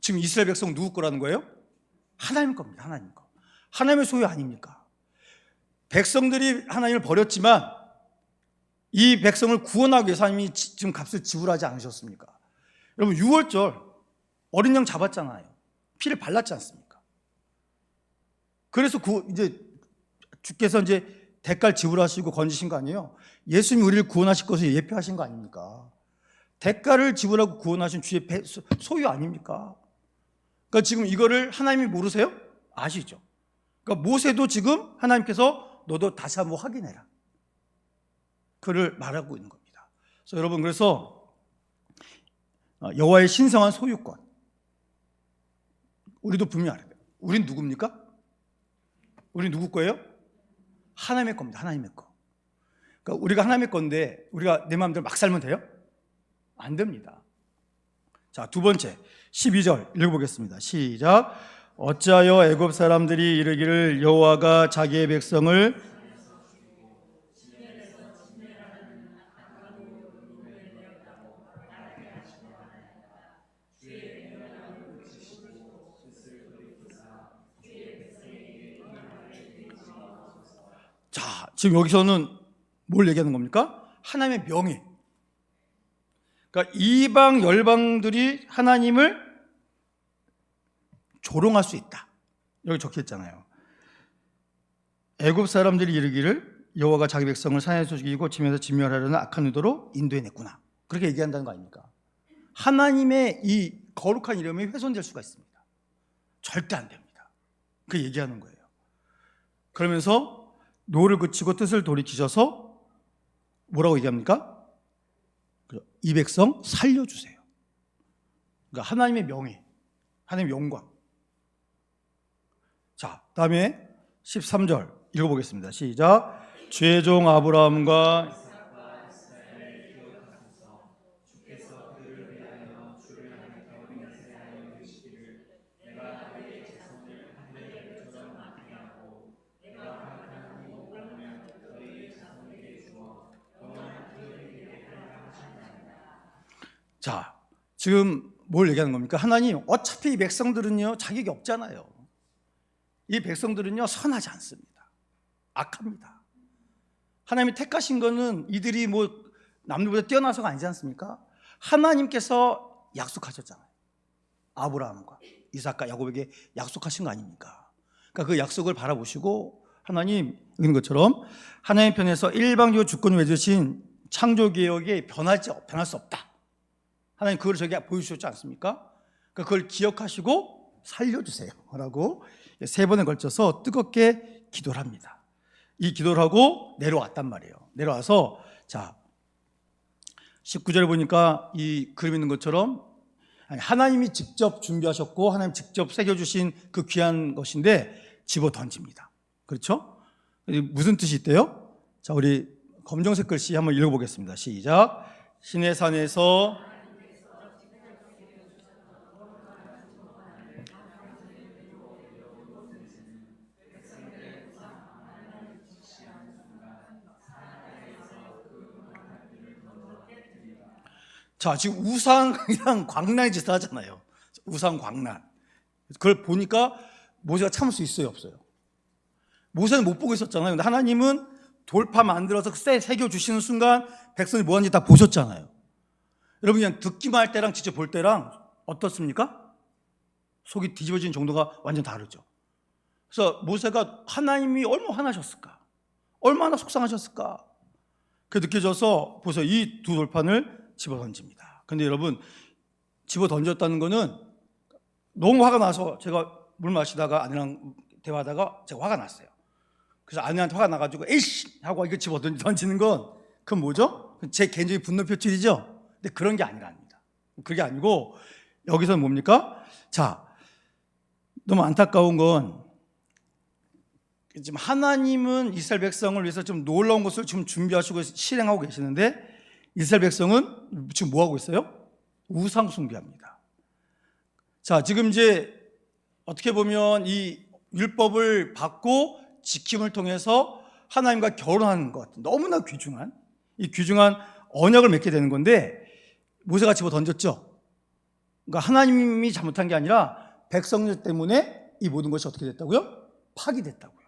A: 지금 이스라엘 백성 누구 거라는 거예요? 하나님 겁니다. 하나님 거. 하나님의 소유 아닙니까? 백성들이 하나님을 버렸지만 이 백성을 구원하기 위해서 하나님이 지금 값을 지불하지 않으셨습니까? 여러분 6월절 어린 양 잡았잖아요. 피를 발랐지 않습니까? 그래서 이제 주께서 이제 대가를 지불하시고 건지신 거 아니에요? 예수님이 우리를 구원하실 것을 예표하신 거 아닙니까? 대가를 지불하고 구원하신 주의 소유 아닙니까? 그러니까 지금 이거를 하나님이 모르세요? 아시죠? 그러니까 모세도 지금 하나님께서 너도 다시 한번 확인해라. 그를 말하고 있는 겁니다. 그래서 여러분 그래서 여호와의 신성한 소유권 우리도 분명히 알아야 돼요. 우린 누굽니까? 우린 누구 거예요? 하나님의 겁니다. 하나님의 거. 그러니까 우리가 하나님의 건데 우리가 내 마음대로 막 살면 돼요? 안 됩니다. 자, 두 번째 12절 읽어보겠습니다. 시작. 어찌하여 애굽 사람들이 이르기를 여호와가 자기의 백성을 자, 지금 여기서는 뭘 얘기하는 겁니까? 하나님의 명예. 그러니까 이방 열방들이 하나님을 조롱할 수 있다. 여기 적혀 있잖아요. 애굽 사람들이 이르기를 여호와가 자기 백성을 산에서 죽이고 짐에서 진멸하려는 악한 의도로 인도해냈구나. 그렇게 얘기한다는 거 아닙니까? 하나님의 이 거룩한 이름이 훼손될 수가 있습니다. 절대 안 됩니다. 그 얘기하는 거예요. 그러면서 노를 그치고 뜻을 돌이키셔서 뭐라고 얘기합니까? 이 백성 살려주세요. 그러니까 하나님의 명예, 하나님의 영광. 자, 다음에 13절 읽어보겠습니다. 시작. 주의 종 아브라함과 자, 지금 뭘 얘기하는 겁니까? 하나님, 어차피 이 백성들은요, 자격이 없잖아요. 이 백성들은요, 선하지 않습니다. 악합니다. 하나님이 택하신 거는 이들이 뭐 남들보다 뛰어나서가 아니지 않습니까? 하나님께서 약속하셨잖아요. 아브라함과 이삭과 야곱에게 약속하신 거 아닙니까? 그러니까 그 약속을 바라보시고 하나님 있는 것처럼 하나님 편에서 일방적으로 주권을 외주신 창조개혁에 변할 수 없다. 하나님 그걸 저에게 보여주셨지 않습니까? 그러니까 그걸 기억하시고 살려주세요 라고 3번에 걸쳐서 뜨겁게 기도를 합니다. 이 기도를 하고 내려왔단 말이에요. 내려와서 자 19절에 보니까 이 그림 있는 것처럼 하나님이 직접 준비하셨고 하나님 직접 새겨주신 그 귀한 것인데 집어 던집니다. 그렇죠? 무슨 뜻이 있대요? 자, 우리 검정색 글씨 한번 읽어보겠습니다. 시작. 신의 산에서 자, 지금 우상이랑 광란의 짓을 하잖아요. 우상 광란. 그걸 보니까 모세가 참을 수 있어요, 없어요? 모세는 못 보고 있었잖아요. 근데 하나님은 돌파 만들어서 새겨주시는 순간 백성이 뭐 하는지 다 보셨잖아요. 여러분 그냥 듣기만 할 때랑 직접 볼 때랑 어떻습니까? 속이 뒤집어지는 정도가 완전 다르죠. 그래서 모세가 하나님이 얼마나 화나셨을까? 얼마나 속상하셨을까? 그게 느껴져서 보세요. 이 두 돌판을 집어 던집니다. 근데 여러분 집어 던졌다는 거는 너무 화가 나서 제가 물 마시다가 아내랑 대화하다가 제가 화가 났어요. 그래서 아내한테 화가 나가지고 에이씨 하고 이거 집어 던지는 건 그건 뭐죠? 제 개인적인 분노 표출이죠. 근데 그런 게 아니랍니다. 그게 아니고 여기서는 뭡니까? 자, 너무 안타까운 건 지금 하나님은 이스라엘 백성을 위해서 좀 놀라운 것을 지금 준비하시고 실행하고 계시는데 이스라엘 백성은 지금 뭐 하고 있어요? 우상 숭배합니다. 자, 지금 이제 어떻게 보면 이 율법을 받고 지킴을 통해서 하나님과 결혼하는 것, 너무나 귀중한 이 귀중한 언약을 맺게 되는 건데 모세가 집어 던졌죠. 그러니까 하나님이 잘못한 게 아니라 백성들 때문에 이 모든 것이 어떻게 됐다고요? 파기됐다고요.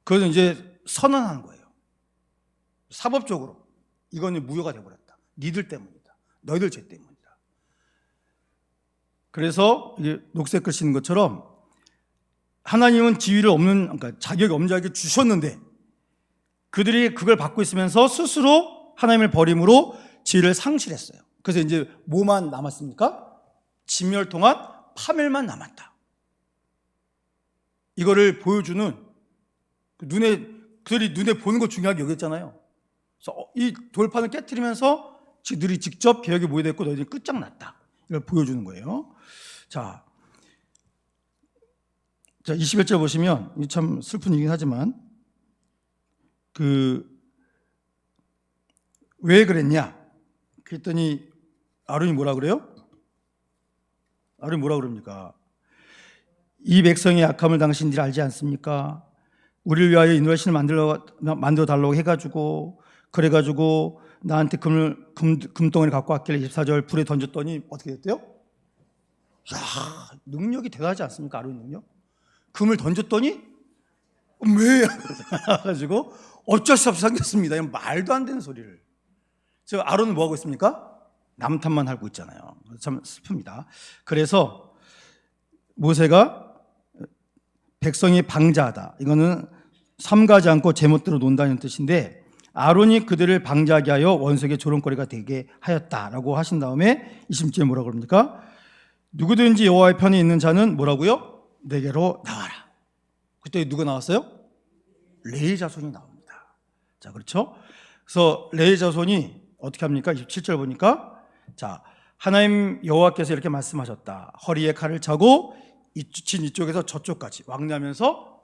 A: 그래서 이제 선언하는 거예요. 사법적으로 이거는 무효가 되어버렸다. 니들 때문이다. 너희들 죄 때문이다. 그래서 이게 녹색 글 쓰는 것처럼 하나님은 지위를 없는, 그러니까 자격이 없는 자에게 주셨는데 그들이 그걸 받고 있으면서 스스로 하나님을 버림으로 지위를 상실했어요. 그래서 이제 뭐만 남았습니까? 진멸통한 파멸만 남았다. 이거를 보여주는 그들이 눈에 보는 거 중요하게 여겼잖아요. 그래서 이 돌판을 깨트리면서 그들이 직접 개혁에 모여됐고 너희들이 끝장났다. 이걸 보여주는 거예요. 자 21절 보시면 참 슬픈 얘기긴 하지만 왜 그랬냐? 그랬더니 아론이 뭐라 그래요? 아론이 뭐라 그럽니까? 이 백성의 약함을 당신들이 알지 않습니까? 우리를 위하여 인도의 신을 만들어 달라고 해가지고 그래가지고 나한테 금덩어리 갖고 왔길래 24절 불에 던졌더니 어떻게 됐대요? 야, 능력이 대단하지 않습니까? 아론 능력? 금을 던졌더니 왜? 가지고 어쩔 수 없이 생겼습니다. 말도 안 되는 소리를. 저 아론은 뭐 하고 있습니까? 남탓만 하고 있잖아요. 참 슬픕니다. 그래서 모세가 백성이 방자하다. 이거는 삼가지 않고 제멋대로 논다는 뜻인데 아론이 그들을 방자하게 하여 원수에게 조롱거리가 되게 하였다라고 하신 다음에 20절에 뭐라고 그럽니까? 누구든지 여호와의 편에 있는 자는 뭐라고요? 내게로 나와라. 그때 누가 나왔어요? 레위 자손이 나옵니다. 자, 그렇죠? 그래서 레위 자손이 어떻게 합니까? 27절 보니까 자, 하나님 여호와께서 이렇게 말씀하셨다. 허리에 칼을 차고 이쪽에서 저쪽까지 왕래하면서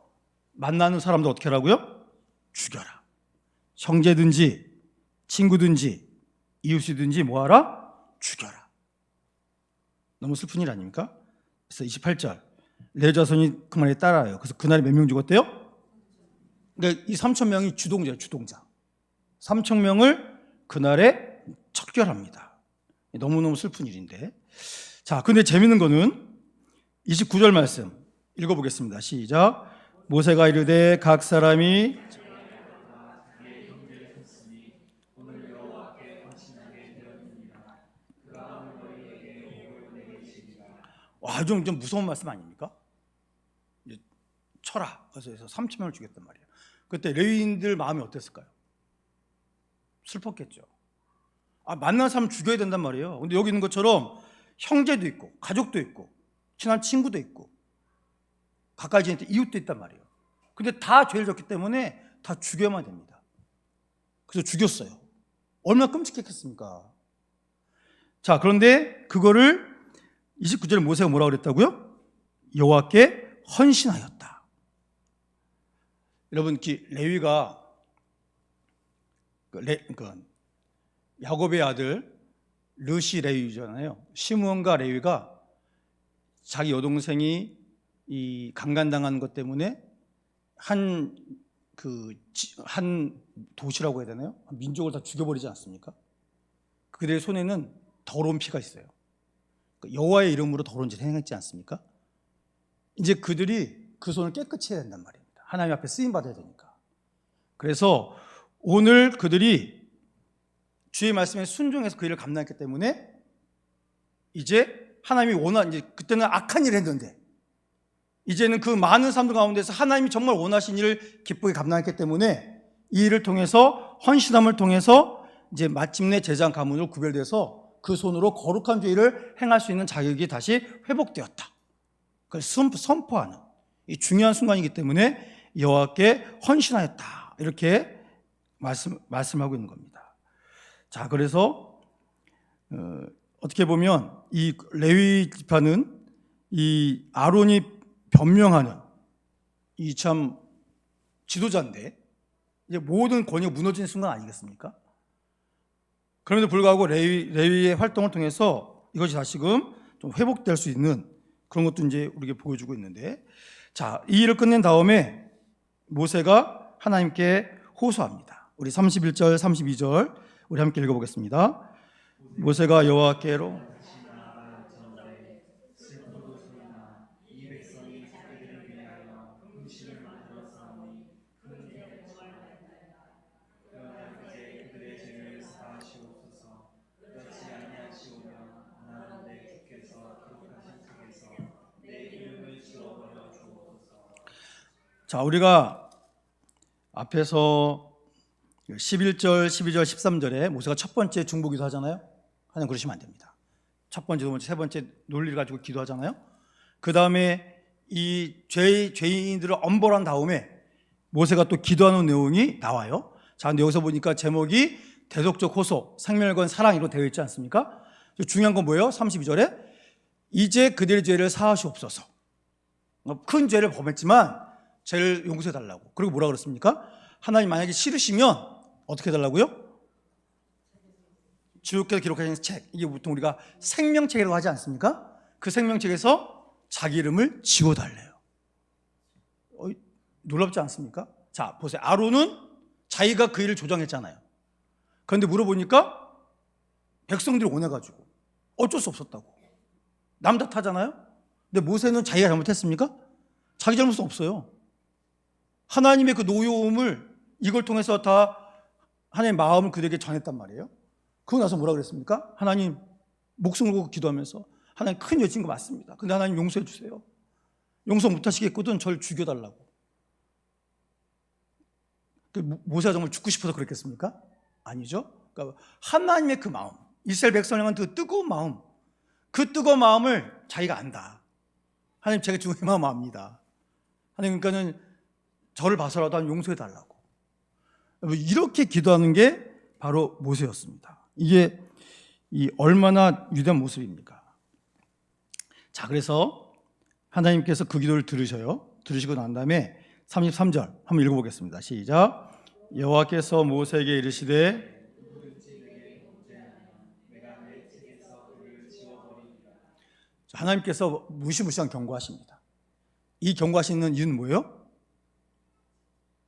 A: 만나는 사람도 어떻게 하라고요? 죽여라. 형제든지 친구든지 이웃이든지 뭐하라? 죽여라. 너무 슬픈 일 아닙니까? 그래서 28절 레위 자손이 그 말에 따라요. 그래서 그날에 몇 명 죽었대요? 그러니까 이 3,000명이 주동자예요. 주동자. 3,000명을 그날에 척결합니다. 너무너무 슬픈 일인데. 자, 근데 재밌는 거는 29절 말씀 읽어보겠습니다. 시작. 모세가 이르되 각 사람이 와, 좀 무서운 말씀 아닙니까? 이제 쳐라. 그래서 3천 명을 죽였단 말이에요. 그때 레위인들 마음이 어땠을까요? 슬펐겠죠. 만난 사람 죽여야 된단 말이에요. 근데 여기 있는 것처럼 형제도 있고 가족도 있고 친한 친구도 있고 가까이 지낸 이웃도 있단 말이에요. 근데 다 죄를 졌기 때문에 다 죽여야만 됩니다. 그래서 죽였어요. 얼마나 끔찍했겠습니까? 자, 그런데 그거를 29절에 모세가 뭐라고 그랬다고요? 여호와께 헌신하였다. 여러분, 레위가 야곱의 아들 르시 레위잖아요. 시므온과 레위가 자기 여동생이 이 강간당한 것 때문에 한 도시라고 해야 되나요? 민족을 다 죽여버리지 않습니까? 그들의 손에는 더러운 피가 있어요. 여호와의 이름으로 더러운 짓을 행했지 않습니까? 이제 그들이 그 손을 깨끗이 해야 된단 말입니다. 하나님 앞에 쓰임 받아야 되니까. 그래서 오늘 그들이 주의 말씀에 순종해서 그 일을 감당했기 때문에 이제 하나님이 이제 그때는 악한 일을 했는데 이제는 그 많은 사람들 가운데서 하나님이 정말 원하신 일을 기쁘게 감당했기 때문에 이 일을 통해서 헌신함을 통해서 이제 마침내 제사장 가문으로 구별돼서 그 손으로 거룩한 죄를 행할 수 있는 자격이 다시 회복되었다. 그걸 선포하는 이 중요한 순간이기 때문에 여호와께 헌신하였다. 이렇게 말씀하고 있는 겁니다. 자, 그래서 어떻게 보면 이 레위 지파는 이 아론이 변명하는 이 참 지도자인데 이제 모든 권위가 무너지는 순간 아니겠습니까? 그럼에도 불구하고 레위의 활동을 통해서 이것이 다시금 좀 회복될 수 있는 그런 것도 이제 우리에게 보여주고 있는데, 자, 이 일을 끝낸 다음에 모세가 하나님께 호소합니다. 우리 31절, 32절 우리 함께 읽어보겠습니다. 모세가 여호와께로 자, 우리가 앞에서 11절, 12절, 13절에 모세가 첫 번째 중보기도 하잖아요. 하나님 그러시면 안 됩니다. 첫 번째, 두 번째, 세 번째 논리를 가지고 기도하잖아요. 그 다음에 이 죄인들을 엄벌한 다음에 모세가 또 기도하는 내용이 나와요. 자, 근데 여기서 보니까 제목이 대속적 호소, 생명을 사랑으로 되어 있지 않습니까? 중요한 건 뭐예요? 32절에 이제 그들의 죄를 사하시옵소서. 큰 죄를 범했지만 죄를 용서해 달라고. 그리고 뭐라 그랬습니까? 하나님 만약에 싫으시면 어떻게 해달라고요? 주께서 기록하신 책, 이게 보통 우리가 생명책이라고 하지 않습니까? 그 생명책에서 자기 이름을 지워달래요. 놀랍지 않습니까? 자, 보세요. 아론은 자기가 그 일을 조장했잖아요. 그런데 물어보니까 백성들이 원해가지고 어쩔 수 없었다고. 남 탓하잖아요. 근데 모세는 자기가 잘못했습니까? 자기 잘못은 없어요. 하나님의 그 노여움을 이걸 통해서 다 하나님의 마음을 그들에게 전했단 말이에요. 그러고 나서 뭐라 그랬습니까? 하나님, 목숨을 걸고 기도하면서 하나님 큰 죄진 거 맞습니다. 근데 하나님 용서해 주세요. 용서 못하시겠거든 저를 죽여달라고. 모세가 정말 죽고 싶어서 그랬겠습니까? 아니죠. 그러니까 하나님의 그 마음, 이스라엘 백성을 그 뜨거운 마음, 그 뜨거운 마음을 자기가 안다. 하나님, 제가 주의 마음 압니다. 하나님, 그러니까는 저를 봐서라도 한 용서해 달라고. 이렇게 기도하는 게 바로 모세였습니다. 이게 얼마나 위대한 모습입니까? 자, 그래서 하나님께서 그 기도를 들으셔요. 들으시고 난 다음에 33절 한번 읽어보겠습니다. 시작. 여호와께서 모세에게 이르시되 하나님께서 무시무시한 경고하십니다. 이 경고하시는 이유는 뭐예요?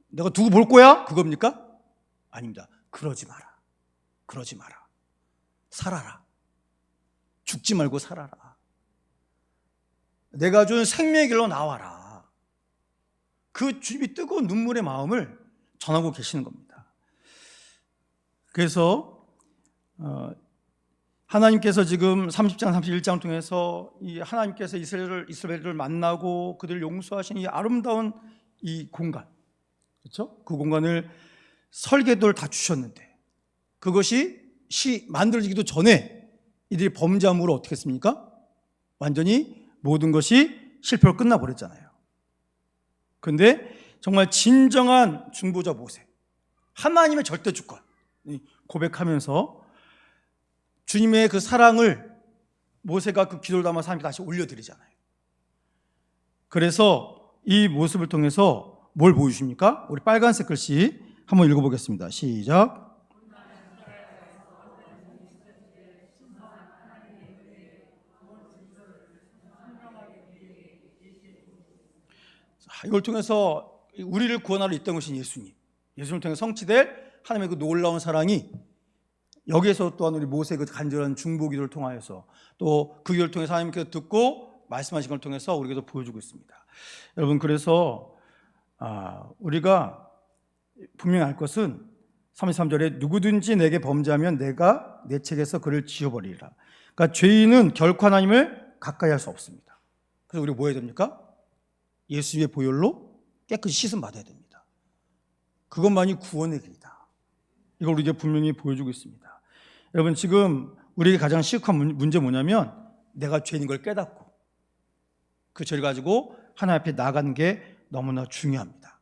A: 내가 두고 볼 거야? 그겁니까? 아닙니다. 그러지 마라. 그러지 마라. 살아라. 죽지 말고 살아라. 내가 준 생명의 길로 나와라. 그 주님이 뜨거운 눈물의 마음을 전하고 계시는 겁니다. 그래서 하나님께서 지금 30장, 31장 통해서 이 하나님께서 이스라엘을 만나고 그들을 용서하신 이 아름다운 이 공간, 그렇죠? 그 공간을 설계도를 다 주셨는데 그것이 만들어지기도 전에 이들이 범죄함으로 어떻게 했습니까? 완전히 모든 것이 실패로 끝나버렸잖아요. 그런데 정말 진정한 중보자 모세, 하나님의 절대 주권 고백하면서 주님의 그 사랑을 모세가 그 기도를 담아서 하나님께 다시 올려드리잖아요. 그래서 이 모습을 통해서 뭘 보여주십니까? 우리 빨간색 글씨 한번 읽어보겠습니다. 시작. 이걸 통해서 우리를 구원하러 있던 것이 예수님을 통해 성취될 하나님의 그 놀라운 사랑이 여기에서 또한 우리 모세의 그 간절한 중보 기도를 통하여서 또 그 기도를 통해서 하나님께서 듣고 말씀하신 걸 통해서 우리에게도 보여주고 있습니다. 여러분, 그래서 우리가 분명히 알 것은 33절에 누구든지 내게 범죄하면 내가 내 책에서 그를 지워버리리라. 그러니까 죄인은 결코 하나님을 가까이 할 수 없습니다. 그래서 우리가 뭐 해야 됩니까? 예수의 보혈로 깨끗이 씻음 받아야 됩니다. 그것만이 구원의 길이다. 이걸 우리에게 분명히 보여주고 있습니다. 여러분, 지금 우리에게 가장 시급한 문제 뭐냐면 내가 죄인인 걸 깨닫고 그 죄를 가지고 하나님 앞에 나가는 게 너무나 중요합니다.